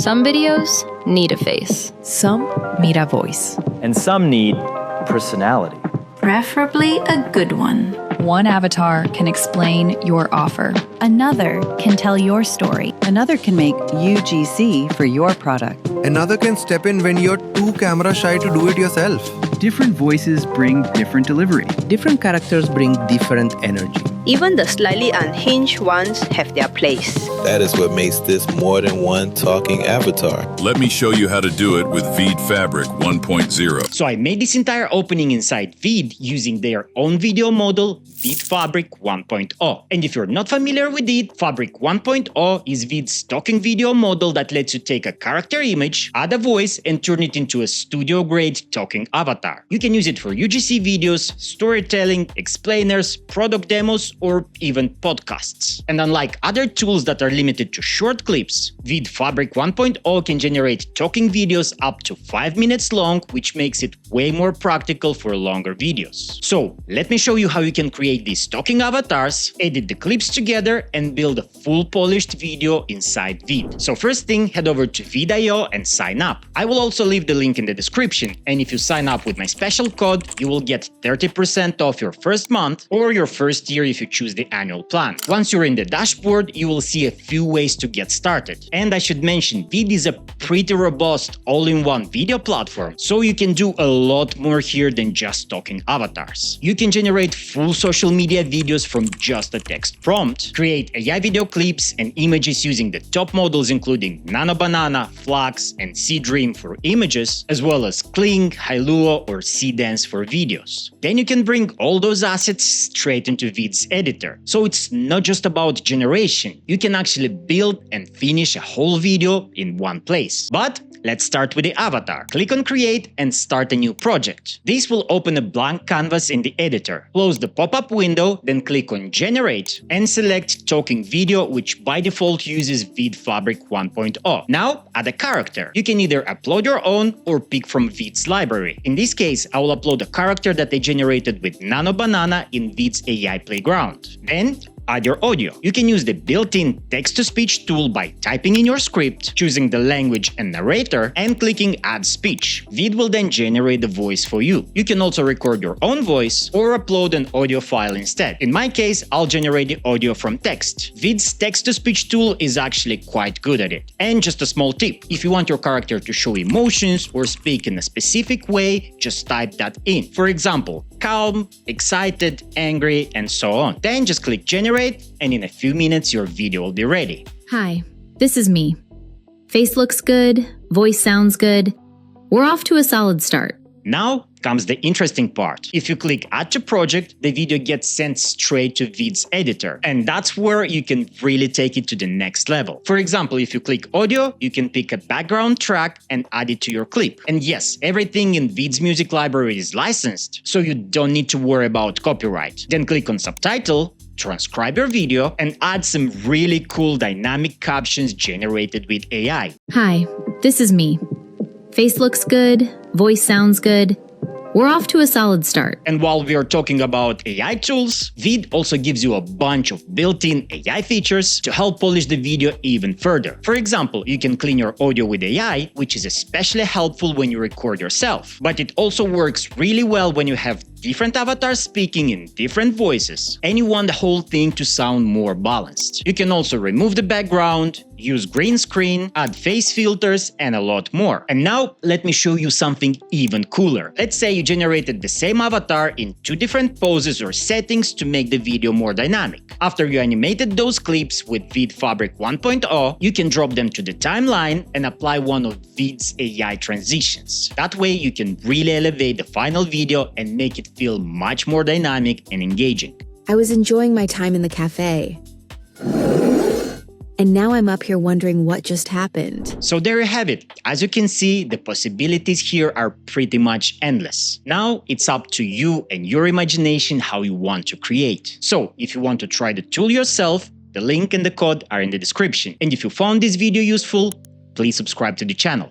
Some videos need a face. Some need a voice. And some need personality. Preferably a good one. One avatar can explain your offer. Another can tell your story. Another can make UGC for your product. Another can step in when you're too camera shy to do it yourself. Different voices bring different delivery. Different characters bring different energy. Even the slightly unhinged ones have their place. That is what makes this more than one talking avatar. Let me show you how to do it with VEED Fabric 1.0. So I made this entire opening inside VEED using their own video model, VEED Fabric 1.0. And if you're not familiar with it, Fabric 1.0 is VEED's talking video model that lets you take a character image, add a voice, and turn it into a studio-grade talking avatar. You can use it for UGC videos, storytelling, explainers, product demos, or even podcasts. And unlike other tools that are limited to short clips, VEED Fabric 1.0 can generate talking videos up to 5 minutes long, which makes it way more practical for longer videos. So let me show you how you can create these talking avatars, edit the clips together, and build a full polished video inside VEED. So first thing, head over to VEED.io and sign up. I will also leave the link in the description, and if you sign up with my special code, you will get 30% off your first month or your first year if you choose the annual plan. Once you're in the dashboard, you will see a few ways to get started. And I should mention, VEED is a pretty robust all-in-one video platform, so you can do a lot more here than just talking avatars. You can generate full social media videos from just a text prompt, create AI video clips and images using the top models including Nano Banana, Flux, and Seedream for images, as well as Kling, Hailuo, or Seedance for videos. Then you can bring all those assets straight into VEED's editor. So it's not just about generation, you can actually build and finish a whole video in one place. But let's start with the avatar. Click on Create and start a new project. This will open a blank canvas in the editor. Close the pop-up window, then click on Generate and select Talking Video, which by default uses VEED Fabric 1.0. Now add a character. You can either upload your own or pick from VEED's library. In this case, I will upload a character that I generated with Nano Banana in VEED's AI Playground. Then add your audio. You can use the built-in text-to-speech tool by typing in your script, choosing the language and narrator, and clicking Add Speech. VEED will then generate the voice for you. You can also record your own voice or upload an audio file instead. In my case, I'll generate the audio from text. VEED's text-to-speech tool is actually quite good at it. And just a small tip, if you want your character to show emotions or speak in a specific way, just type that in. For example, calm, excited, angry, and so on. Then just click Generate, and in a few minutes your video will be ready. Hi, this is me. Face looks good, voice sounds good. We're off to a solid start. Now comes the interesting part. If you click Add to Project, the video gets sent straight to VEED's editor. And that's where you can really take it to the next level. For example, if you click Audio, you can pick a background track and add it to your clip. And yes, everything in VEED's music library is licensed, so you don't need to worry about copyright. Then click on Subtitle, transcribe your video, and add some really cool dynamic captions generated with AI. Hi, this is me. Face looks good, voice sounds good. We're off to a solid start. And while we are talking about AI tools, VEED also gives you a bunch of built-in AI features to help polish the video even further. For example, you can clean your audio with AI, which is especially helpful when you record yourself. But it also works really well when you have different avatars speaking in different voices, and you want the whole thing to sound more balanced. You can also remove the background, use green screen, add face filters, and a lot more. And now let me show you something even cooler. Let's say you generated the same avatar in 2 different poses or settings to make the video more dynamic. After you animated those clips with VEED Fabric 1.0, you can drop them to the timeline and apply one of VEED's AI transitions. That way you can really elevate the final video and make it feel much more dynamic and engaging. I was enjoying my time in the cafe. And now I'm up here wondering what just happened. So there you have it. As you can see, the possibilities here are pretty much endless. Now it's up to you and your imagination how you want to create. So if you want to try the tool yourself, the link and the code are in the description. And if you found this video useful, please subscribe to the channel.